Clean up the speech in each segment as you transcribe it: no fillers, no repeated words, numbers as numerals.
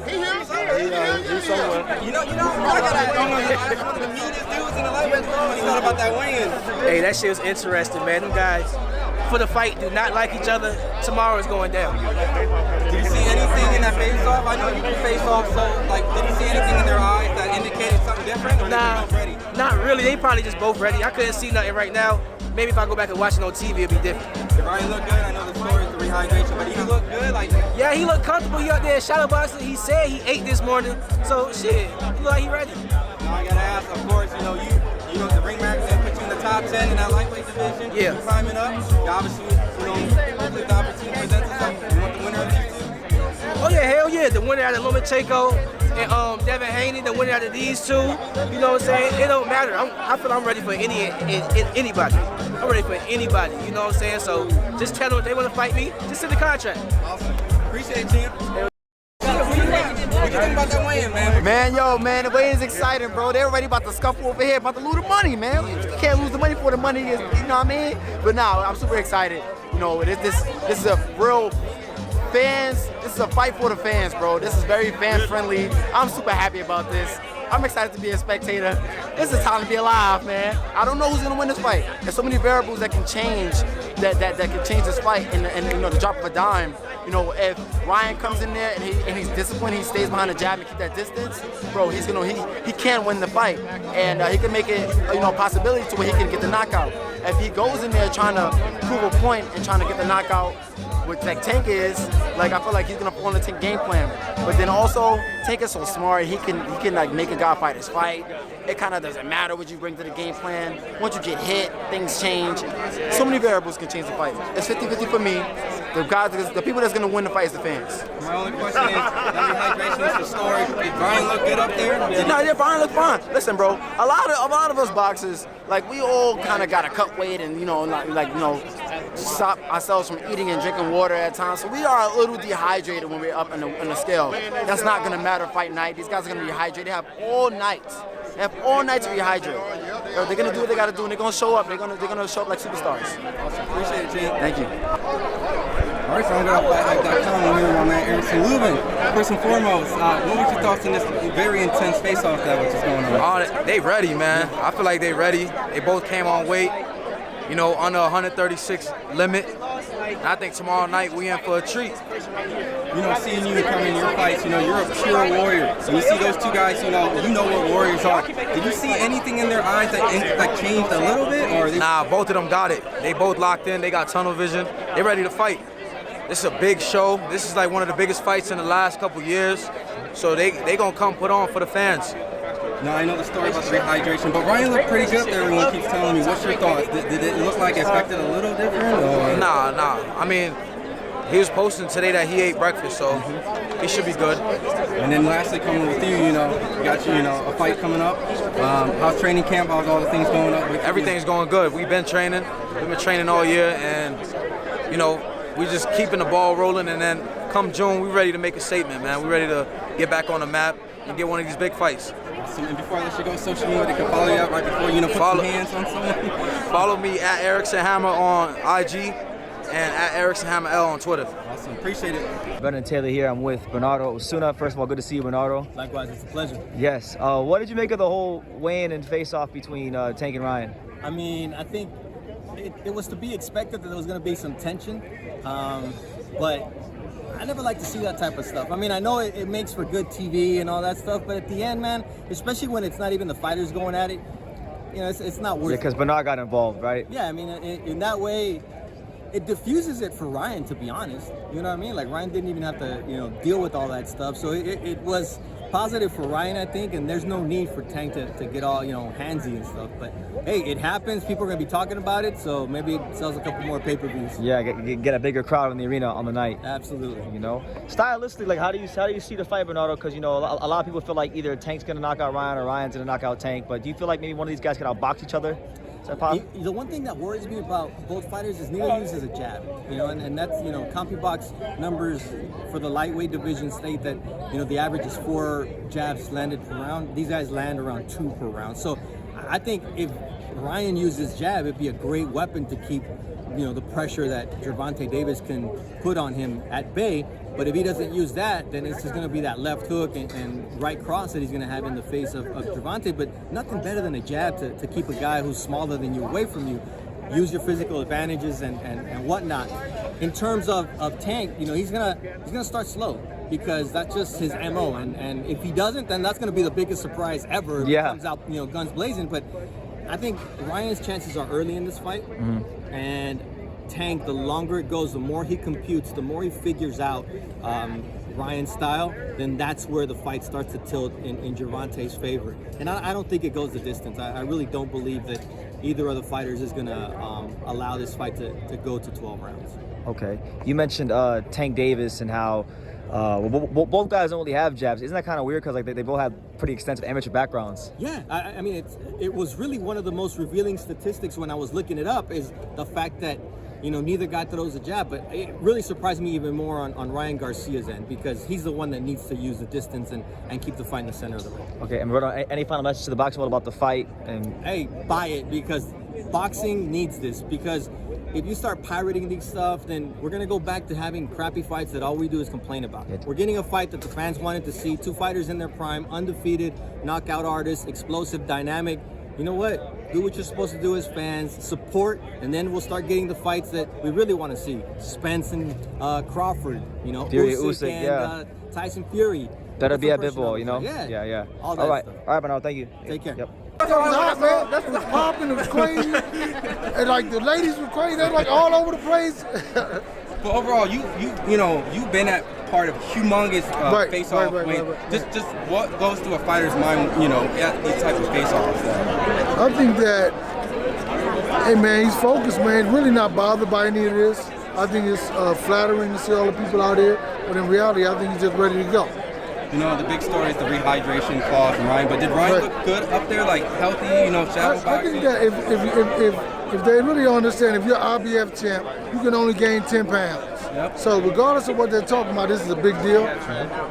He's somewhere. You know, I gotta one of the meanest dudes in the lightweight world. What you thought about that weigh-in? Hey, that shit was interesting, man. Them guys, for the fight, do not like each other. Tomorrow is going down. Did you see anything in that face-off? I know you can face-off, so, like, did you see anything in their eyes that indicated something different, or Nah, they both ready? Not really. They probably just both ready. I couldn't see nothing right now. Maybe if I go back and watch it on TV, it'll be different. Did Ryan look good? I know the story is the rehydration, but he looked good? Like, yeah, he looked comfortable. He up there shadow boxing. He said he ate this morning. So, shit, he look like he ready. Now I gotta ask, of course, you know, the Ring Magazine put you in the top 10 in that lightweight division. Yeah. You're climbing up. You obviously, hopefully the opportunity presents itself. You want the winner of these two? Oh yeah, hell yeah. The winner out of Lomachenko and Devin Haney, the winner out of these two. You know what I'm saying? It don't matter. I feel I'm ready for anybody. I'm ready for anybody. You know what I'm saying? So just tell them if they want to fight me, just send the contract. Awesome. Appreciate it, champ. What you think about that weigh-in, man? Man, the weigh-in is exciting, bro. They're already about to scuffle over here, about to lose the money, man. You can't lose the money for the money is, you know what I mean? But now, I'm super excited. You know, this is a real fans. This is a fight for the fans, bro. This is very fan-friendly. I'm super happy about this. I'm excited to be a spectator. This is time to be alive, man. I don't know who's gonna win this fight. There's so many variables that can change, that can change this fight in the drop of a dime. You know, if Ryan comes in there and he's disciplined, he stays behind the jab and keep that distance, bro, he can win the fight, and he can make it a possibility to where he can get the knockout. If he goes in there trying to prove a point and trying to get the knockout, which like Tank is, like I feel like he's gonna fall in the Tank game plan. But then also Tank is so smart, he can like make a guy fight his fight. It kind of doesn't matter what you bring to the game plan. Once you get hit, things change. So many variables can change the fight. It's 50-50 for me. The people that's gonna win the fight is the fans. My only question is, that rehydration is the story. Did Brian look good up there? Yeah, Brian looked fine. Listen, bro, a lot of us boxers, like we all kind of got to cut weight and stop ourselves from eating and drinking water at times. So we are a little dehydrated when we're up in the scale. That's not gonna matter fight night. These guys are gonna be hydrated. They have all night. They have all night to rehydrate. They're gonna do what they gotta do, and they're gonna show up. They're gonna show up like superstars. Awesome. Appreciate it, champ. Thank you. All right, so I'm going to FightHype.com. I'm here with my man Erickson Lubin. First and foremost, what were your thoughts on this very intense face-off that was just going on? Oh, they ready, man. I feel like they ready. They both came on weight, under 136 limit. And I think tomorrow night we in for a treat. Seeing you come in your fights, you're a pure warrior. So you see those two guys, you know what warriors are. Did you see anything in their eyes that changed a little bit? Nah, both of them got it. They both locked in. They got tunnel vision. They ready to fight. This is a big show. This is like one of the biggest fights in the last couple years. So they gonna come put on for the fans. Now, I know the story about the rehydration, but Ryan looked pretty good there. Everyone keeps telling me. What's your thoughts? Did it look like expected a little different? Or? Nah. I mean, he was posting today that he ate breakfast, so he should be good. And then lastly, coming with you, you got a fight coming up. How's training camp? How's all the things going up? Everything's going good. We've been training. We've been training all year, and we just keeping the ball rolling. And then come June, we're ready to make a statement, man. We're ready to get back on the map and get one of these big fights. Awesome. And before I let you go, social media, they can follow you out right before put some hands on someone. Follow me at Erickson Hammer on IG and at Erickson Hammer L on Twitter. Awesome. Appreciate it. Brendan Taylor here. I'm with Bernardo Osuna. First of all, good to see you, Bernardo. Likewise, it's a pleasure. Yes. What did you make of the whole weigh-in and face-off between Tank and Ryan? I mean, I think it was to be expected that there was going to be some tension, but I never like to see that type of stuff. I mean, I know it makes for good TV and all that stuff, but at the end, man, especially when it's not even the fighters going at it, it's not worth it. Yeah, because Bernard got involved, right? Yeah, I mean, in that way, it diffuses it for Ryan, to be honest. You know what I mean? Like, Ryan didn't even have to, deal with all that stuff. So it was positive for Ryan, I think, and there's no need for Tank to get all, handsy and stuff. But, hey, it happens. People are going to be talking about it, so maybe it sells a couple more pay-per-views. Yeah, get a bigger crowd in the arena on the night. Absolutely. Stylistically, like, how do you see the fight, Bernardo? Because, a lot of people feel like either Tank's going to knock out Ryan or Ryan's going to knock out Tank. But do you feel like maybe one of these guys can outbox each other? The one thing that worries me about both fighters is neither uses a jab, and that's, CompuBox numbers for the lightweight division state that, the average is 4 jabs landed per round. These guys land around 2 per round. So I think if Ryan uses jab, it'd be a great weapon to keep the pressure that Gervonta Davis can put on him at bay. But if he doesn't use that, then it's just going to be that left hook and right cross that he's going to have in the face of Gervonta. But nothing better than a jab to keep a guy who's smaller than you away from you. Use your physical advantages and whatnot. In terms of Tank, he's gonna start slow because that's just his MO. And if he doesn't, then that's gonna be the biggest surprise ever if he comes out guns blazing. But I think Ryan's chances are early in this fight, and Tank, the longer it goes, the more he computes, the more he figures out Ryan's style, then that's where the fight starts to tilt in Gervonta's favor. And I don't think it goes the distance. I really don't believe that either of the fighters is going to allow this fight to go to 12 rounds. Okay. You mentioned Tank Davis and how both guys don't really have jabs. Isn't that kind of weird because they both have pretty extensive amateur backgrounds? Yeah. I mean, it was really one of the most revealing statistics when I was looking it up is the fact that neither guy throws a jab, but it really surprised me even more on Ryan Garcia's end because he's the one that needs to use the distance and keep the fight in the center of the ring. Okay, and Roberto, any final message to the boxing world about the fight? And hey, buy it because boxing needs this because if you start pirating these stuff, then we're going to go back to having crappy fights that all we do is complain about. We're getting a fight that the fans wanted to see, two fighters in their prime, undefeated, knockout artists, explosive, dynamic. You know what? Do what you're supposed to do as fans, support, and then we'll start getting the fights that we really want to see. Spence and Crawford, Fury, Usyk and Tyson Fury. That'll be a bit ball, Yeah. All right, Bernardo, thank you. Take care. Yep. That's hot, man. That's what's popping. It was crazy. And like the ladies were crazy. They're like all over the place. But overall, you've been at part of humongous face-off. Right. Just what goes through a fighter's mind, at these types of face-offs? I think that, hey man, he's focused, man. He's really not bothered by any of this. I think it's flattering to see all the people out here, but in reality, I think he's just ready to go. The big story is the rehydration clause from Ryan, but did Ryan look good up there, like healthy, shadow boxing? I think that if they really understand, if you're IBF champ, you can only gain 10 pounds. Yep. So regardless of what they're talking about, this is a big deal.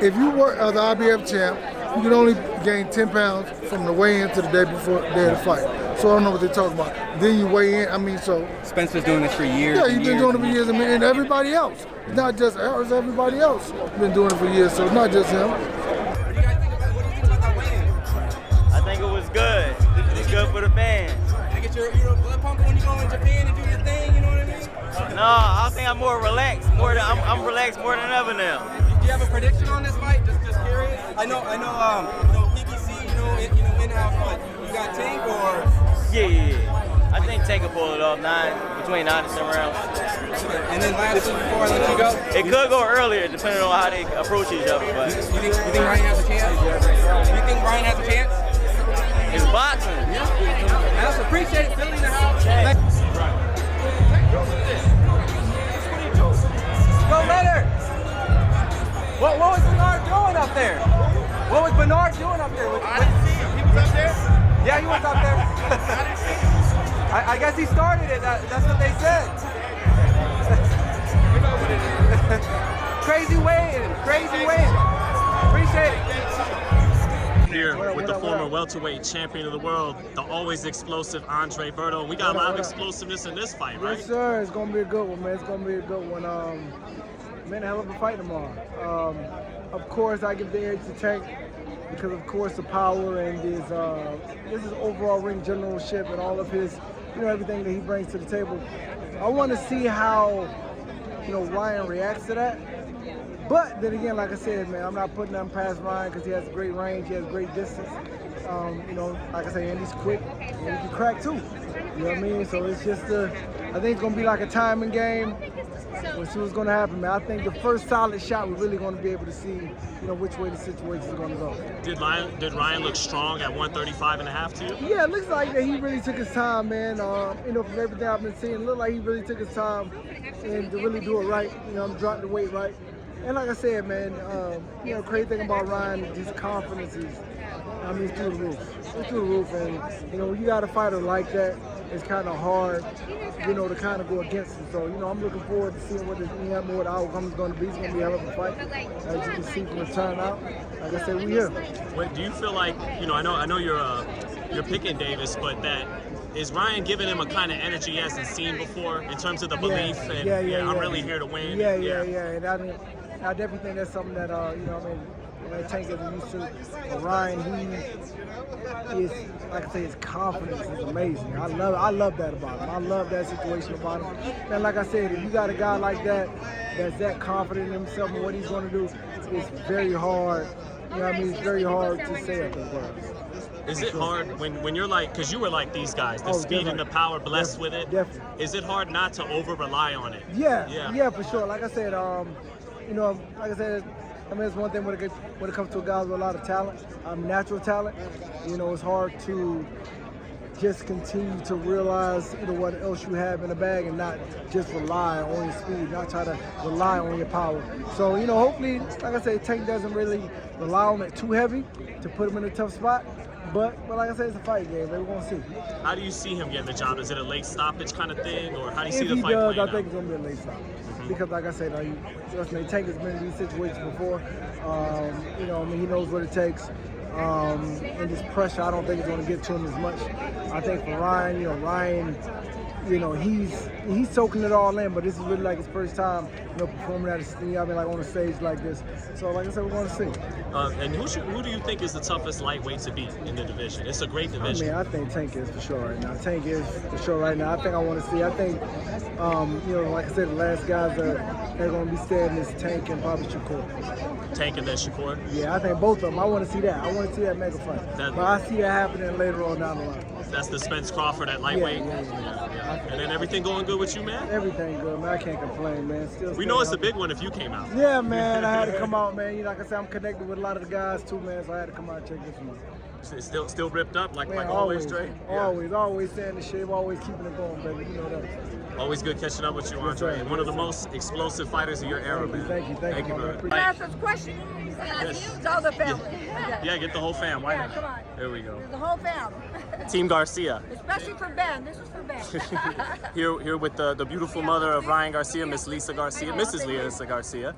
If you were the IBF champ, you can only gain 10 pounds from the weigh-in to the day before the day of the fight. So I don't know what they're talking about. Then you weigh in, so... Spencer's doing this for years. Yeah, he's been doing it for years, and everybody else. It's not just ours, everybody else been doing it for years, so it's not just him. What do you guys think about that weigh-in? I think it was good. It was good for the fans. You get your blood pumping when you go in Japan and do your thing, you know what I mean? No, I think I'm more relaxed. I'm relaxed more than ever now. Do you have a prediction on this fight? Just curious. I know, PBC, in-house, but you got Tank or? Yeah. I think Tank will pull it off between 9 and 10 rounds. And then lastly, before I let you go, it could go earlier depending on how they approach each other. But you think Ryan has a chance? You think Ryan has a chance? It's boxing. Yeah. I also appreciate it. Philly in the house. Go Leonard! What was Bernard doing up there? What was Bernard doing up there? I didn't see him. He was up there? Yeah, he was up there. I guess he started it. That's what they said. Crazy win. Appreciate it. Here with the former welterweight champion of the world, the always explosive Andre Berto. We got a lot of explosiveness in this fight, right? Yes, sir. It's gonna be a good one, man. It's gonna be a good one. Man, a hell of a fight tomorrow. Of course, I give the edge to Tank because, of course, the power and his overall ring generalship and all of his, everything that he brings to the table. I want to see how, Ryan reacts to that. But then again, like I said, man, I'm not putting nothing past Ryan because he has great range, he has great distance. Like I say, and he's quick and he can crack too. You know what I mean? So it's just I think it's gonna be like a timing game. We'll see what's gonna happen, man. I think the first solid shot, we're really gonna be able to see, which way the situation is gonna go. Did Ryan look strong at 135.5 to you? Yeah, it looks like that he really took his time, man. From everything I've been seeing, it looked like he really took his time and to really do it right. Drop the weight right. And like I said, man, crazy thing about Ryan, his confidence is, it's through the roof. It's through the roof, and when you got a fighter like that, it's kind of hard, to kind of go against him. So, I'm looking forward to seeing what the outcome is going to be. It's going to be a hell of a fight, as you can see from the turnout. Like I said, we here. Do you feel like, I know you're picking Davis, but that is Ryan giving him a kind of energy he hasn't seen before in terms of the belief and I'm really here to win? Yeah. And I mean, I definitely think that's something that you know, I mean, Tank isn't used to. But Ryan, he is, like I say, his confidence is amazing. I love that about him. I love that situation about him. And like I said, if you got a guy like that, that's that confident in himself and what he's going to do, it's very hard. You know what I mean? It's very hard to say at the words. Is it hard when you're like, because you were like these guys, the speed and the power, blessed with it? Definitely. Is it hard not to over-rely on it? Yeah, for sure. Like I said, you know, like I said, I mean, it's one thing when it comes to guys with a lot of talent, natural talent. You know, it's hard to just continue to realize, you know, what else you have in the bag and not just rely on your speed, not try to rely on your power. So, you know, hopefully, like I said, Tank doesn't really rely on it too heavy to put him in a tough spot. But like I said, it's a fight game. We're going to see. How do you see him getting the job? Is it a late stoppage kind of thing, or how do you see If the he fight does, playing I think out? it's going to be a late stoppage. Because like I said, Tank has been in these situations before. You know, I mean, he knows what it takes. And this pressure, I don't think it's going to get to him as much. I think for Ryan, you know, he's soaking it all in, but this is really like his first time, you know, performing at on a stage like this. So like I said, we're going to see. And who do you think is the toughest lightweight to beat in the division? It's a great division. I mean, I think Tank is for sure right now. Tank is for sure right now. I think I want to see. I think, you know, like I said, the last guys that are going to be standing is Tank and probably Shakur. Tank and then Shakur? Yeah, I think both of them. I want to see that. I want to see that mega fight. But I see it happening later on down the line. That's the Spence Crawford at lightweight? Yeah. And then everything going good with you, man? Everything good, man. I can't complain, man. We know it's a big one if you came out. Yeah, man. I had to come out, man. You know, like I said, I'm connected with a lot of the guys too, man. So I had to come out and check this one. It's still ripped up, like man, always, Dre? Always staying in the shape, always keeping it going, baby. You know that. Always good catching up with you, Andre. One of the most explosive fighters of your era, man. Thank you, brother. Can I ask us a question? It's all the family. Yeah, get the whole fam. Why not? Come on. There we go. The whole fam. Team Garcia. Especially for Ben. This is for Ben. here with the beautiful mother of Ryan Garcia, Miss Lisa Garcia, Mrs. Lisa Garcia.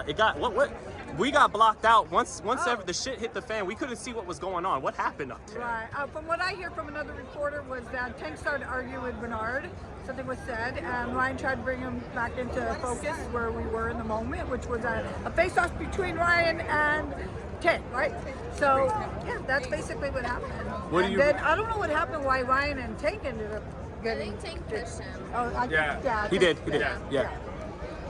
It got what? We got blocked out once ever the shit hit the fan. We couldn't see what was going on. What happened up there? Right. From what I hear from another reporter was that Tank started arguing with Bernard. Something was said, and Ryan tried to bring him back into focus where we were in the moment, which was a face-off between Ryan and Tank, right? So, yeah, that's basically what happened. Then I don't know what happened, why Ryan and Tank ended up getting... I think Tank pushed him. Oh, yeah. He did. Yeah.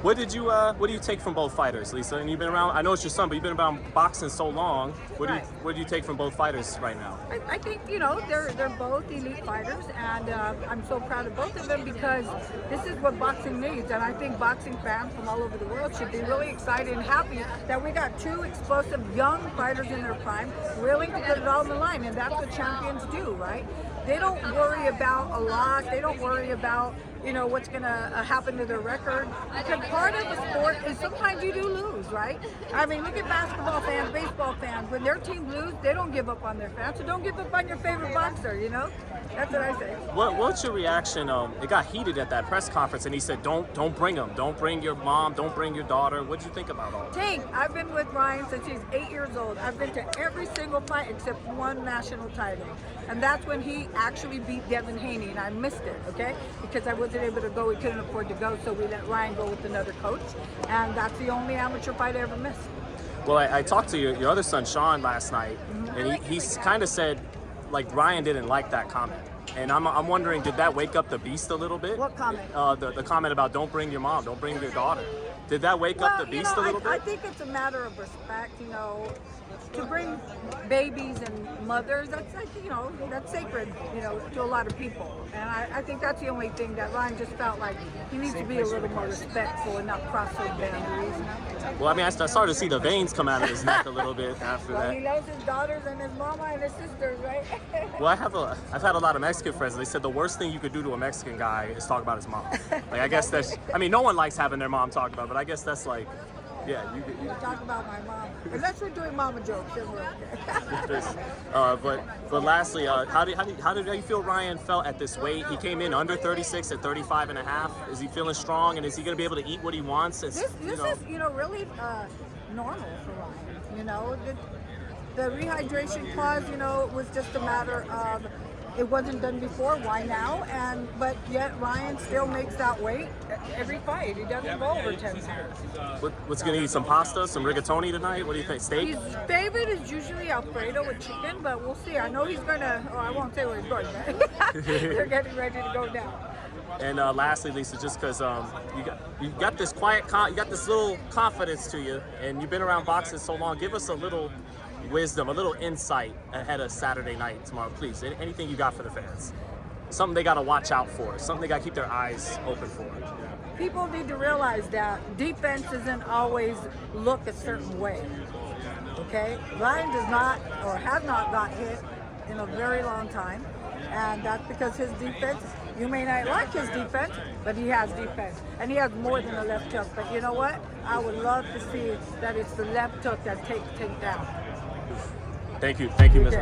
What do you take from both fighters, Lisa? And you've been around, I know it's your son, but you've been around boxing so long. What do you take from both fighters right now? I think, you know, they're both elite fighters, and I'm so proud of both of them because this is what boxing needs. And I think boxing fans from all over the world should be really excited and happy that we got two explosive young fighters in their prime willing to put it all on the line, and that's what champions do, right? They don't worry about a loss. They don't worry about, you know, what's going to happen to their record. Because part of the sport is sometimes you do lose, right? I mean, look at basketball fans, baseball fans. When their team lose, they don't give up on their fans. So don't give up on your favorite boxer, you know? That's what I say. What's your reaction? It got heated at that press conference, and he said, "Don't bring him. Don't bring your mom. Don't bring your daughter." What did you think about all that? Tank, I've been with Ryan since he's 8 years old. I've been to every single fight except one national title, and that's when he actually beat Devin Haney, and I missed it, okay? Because I wasn't able to go. We couldn't afford to go, so we let Ryan go with another coach, and that's the only amateur fight I ever missed. Well, I talked to your other son, Sean, last night, and he kind of said, like, Ryan didn't like that comment. And I'm wondering, did that wake up the beast a little bit? What comment? The comment about don't bring your mom, don't bring your daughter. Did that wake up the beast a little bit? I think it's a matter of respect, you know. To bring babies and mothers, that's like, you know, that's sacred, you know, to a lot of people. And I think that's the only thing that Ryan just felt like he needs to be a little more respectful and not cross those boundaries. Well, I mean, I started to see the veins come out of his neck a little bit after that. He loves his daughters and his mama and his sisters, right? Well, I've had a lot of Mexican friends, and they said the worst thing you could do to a Mexican guy is talk about his mom. Like, I guess I mean, no one likes having their mom talked about, but I guess that's like, yeah, you talk about my mom. Unless we're doing mama jokes, then we're okay. But lastly, how did you feel Ryan felt at this weight? He came in under 36 at 35 and a half. Is he feeling strong, and is he going to be able to eat what he wants? This is, you know, really normal for Ryan. You know, the rehydration clause, you know, was just a matter of It wasn't done before. Why now? But yet Ryan still makes that weight every fight. He doesn't go over 10 pounds. What's gonna eat? Some pasta, some rigatoni tonight? What do you think? Steak? His favorite is usually Alfredo with chicken, but we'll see. I know he's gonna. Oh, I won't say where he's going, but they're getting ready to go down. And lastly, Lisa, just because you got this you got this little confidence to you, and you've been around boxing so long, give us a little wisdom, a little insight ahead of Saturday night tomorrow, please. Anything you got for the fans? Something they got to watch out for, something they got to keep their eyes open for. People need to realize that defense doesn't always look a certain way. Okay? Ryan does not or has not got hit in a very long time, and that's because his defense, you may not like his defense, but he has defense. And he has more than a left hook. But you know what? I would love to see that it's the left hook that takes down. Thank you, Ms.